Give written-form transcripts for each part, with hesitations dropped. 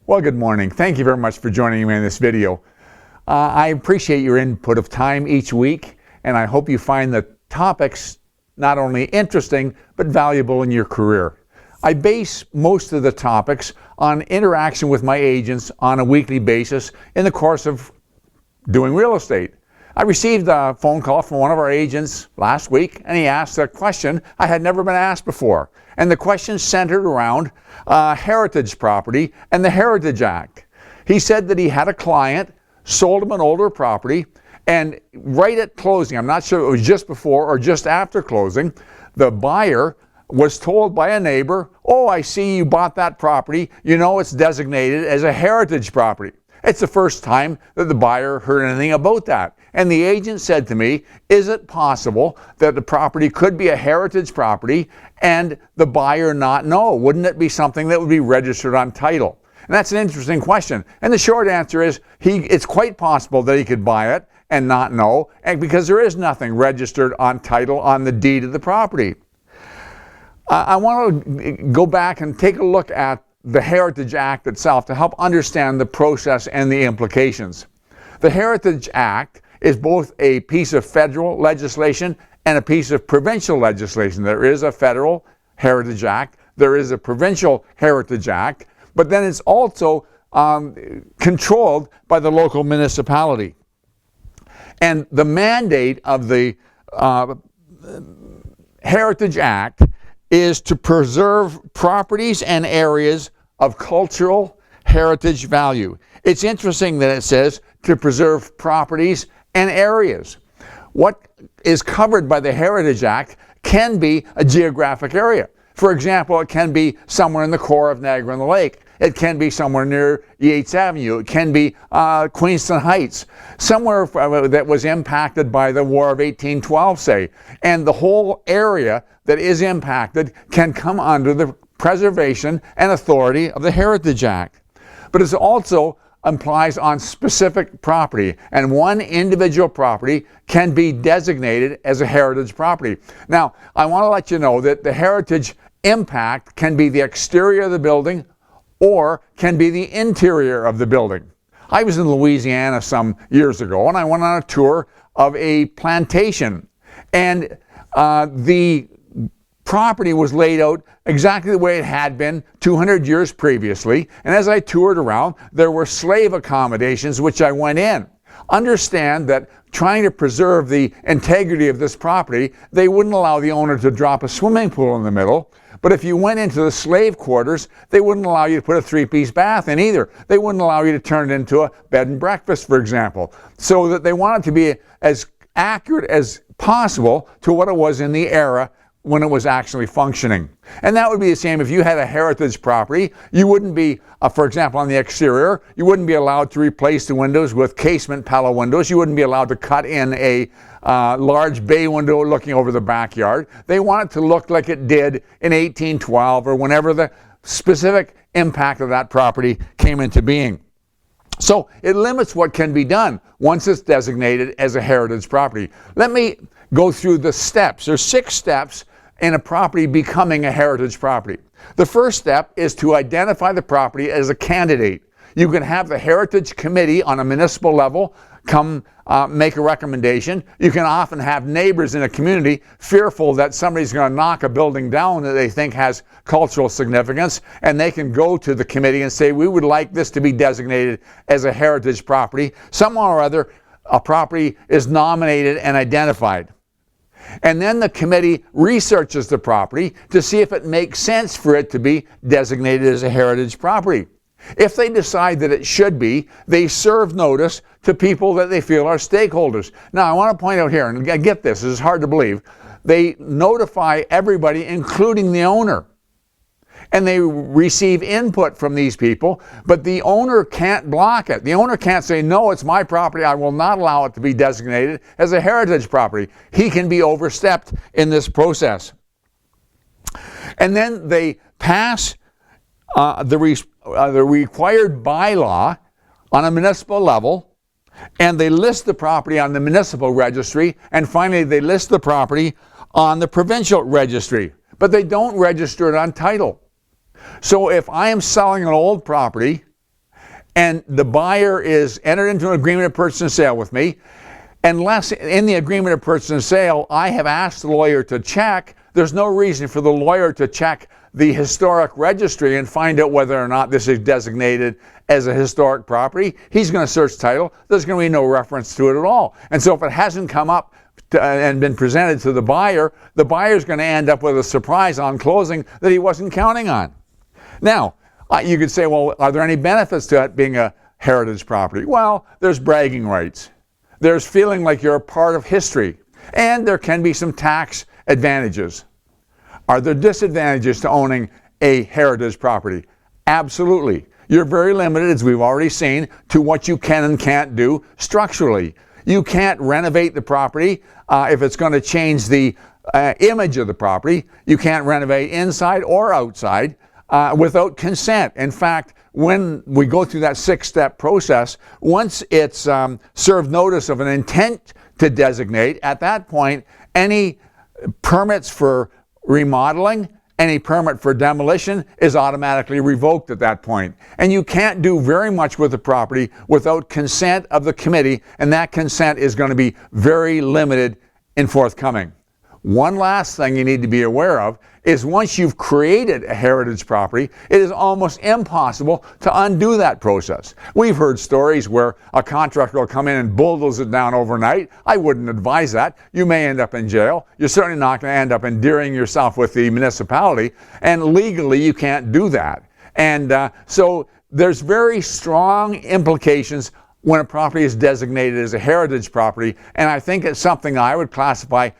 Well, good morning. Thank you very much for joining me in this video. I appreciate your input of time each week, and I hope you find the topics not only interesting, but valuable in your career. I base most of the topics on interaction with my agents on a weekly basis in the course of doing real estate. I received a phone call from one of our agents last week, and he asked a question I had never been asked before. And the question centered around heritage property and the Heritage Act. He said that he had a client, sold him an older property, and right at closing, I'm not sure if it was just before or just after closing, the buyer was told by a neighbor, "Oh, I see you bought that property. You know it's designated as a heritage property." It's the first time that the buyer heard anything about that. And the agent said to me, "Is it possible that the property could be a heritage property and the buyer not know? Wouldn't it be something that would be registered on title?" And that's an interesting question. And the short answer is it's quite possible that he could buy it and not know, and because there is nothing registered on title on the deed of the property. I want to go back and take a look at the Heritage Act itself to help understand the process and the implications. The Heritage Act is both a piece of federal legislation and a piece of provincial legislation. There is a federal Heritage Act, there is a provincial Heritage Act, but then it's also controlled by the local municipality. And the mandate of the Heritage Act is to preserve properties and areas of cultural heritage value. It's interesting that it says to preserve properties and areas. What is covered by the Heritage Act can be a geographic area. For example, it can be somewhere in the core of Niagara-on-the-Lake. It can be somewhere near Yates Avenue. It can be Queenston Heights, somewhere that was impacted by the War of 1812, say. And the whole area that is impacted can come under the preservation and authority of the Heritage Act. But it also applies on specific property, and one individual property can be designated as a heritage property. Now, I want to let you know that the heritage impact can be the exterior of the building or can be the interior of the building. I was in Louisiana some years ago, and I went on a tour of a plantation, and the property was laid out exactly the way it had been 200 years previously. And as I toured around, there were slave accommodations which I went in. Understand that trying to preserve the integrity of this property, they wouldn't allow the owner to drop a swimming pool in the middle. But if you went into the slave quarters, they wouldn't allow you to put a three-piece bath in either. They wouldn't allow you to turn it into a bed and breakfast, for example. So that they wanted to be as accurate as possible to what it was in the era when it was actually functioning. And that would be the same if you had a heritage property. You wouldn't be, for example, on the exterior, you wouldn't be allowed to replace the windows with casement pella windows. You wouldn't be allowed to cut in a large bay window looking over the backyard. They want it to look like it did in 1812 or whenever the specific impact of that property came into being. So it limits what can be done once it's designated as a heritage property. Let me go through the steps. There's 6 steps in a property becoming a heritage property. The first step is to identify the property as a candidate. You can have the Heritage Committee on a municipal level come make a recommendation. You can often have neighbors in a community fearful that somebody's going to knock a building down that they think has cultural significance, and they can go to the committee and say, "We would like this to be designated as a heritage property." Somehow or other, a property is nominated and identified. And then the committee researches the property to see if it makes sense for it to be designated as a heritage property. If they decide that it should be, they serve notice to people that they feel are stakeholders. Now, I want to point out here, and get this is hard to believe, they notify everybody, including the owner. And they receive input from these people, but the owner can't block it. The owner can't say, "No, it's my property. I will not allow it to be designated as a heritage property." He can be overstepped in this process. And then they pass the required bylaw on a municipal level, and they list the property on the municipal registry, and finally they list the property on the provincial registry, but they don't register it on title. So if I am selling an old property and the buyer is entered into an agreement of purchase and sale with me, unless in the agreement of purchase and sale I have asked the lawyer to check, there's no reason for the lawyer to check the historic registry and find out whether or not this is designated as a historic property. He's going to search title. There's going to be no reference to it at all. And so if it hasn't come up and been presented to the buyer's going to end up with a surprise on closing that he wasn't counting on. Now, you could say, well, are there any benefits to it being a heritage property? Well, there's bragging rights. There's feeling like you're a part of history. And there can be some tax advantages. Are there disadvantages to owning a heritage property? Absolutely. You're very limited, as we've already seen, to what you can and can't do structurally. You can't renovate the property if it's going to change the image of the property. You can't renovate inside or outside without consent. In fact, when we go through that 6-step process, once it's served notice of an intent to designate, at that point, any permits for remodeling, any permit for demolition is automatically revoked at that point. And you can't do very much with the property without consent of the committee, and that consent is going to be very limited in forthcoming. One last thing you need to be aware of is once you've created a heritage property, it is almost impossible to undo that process. We've heard stories where a contractor will come in and bulldoze it down overnight. I wouldn't advise that. You may end up in jail. You're certainly not going to end up endearing yourself with the municipality, and legally you can't do that. And so there's very strong implications when a property is designated as a heritage property, and I think it's something I would classify,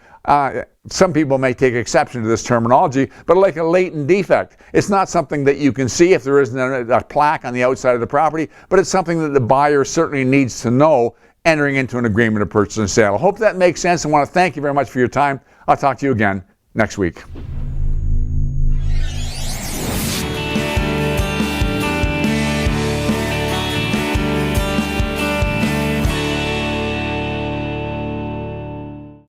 some people may take exception to this terminology, but like a latent defect. It's not something that you can see if there isn't a plaque on the outside of the property, but it's something that the buyer certainly needs to know entering into an agreement of purchase and sale. I hope that makes sense. I want to thank you very much for your time. I'll talk to you again next week.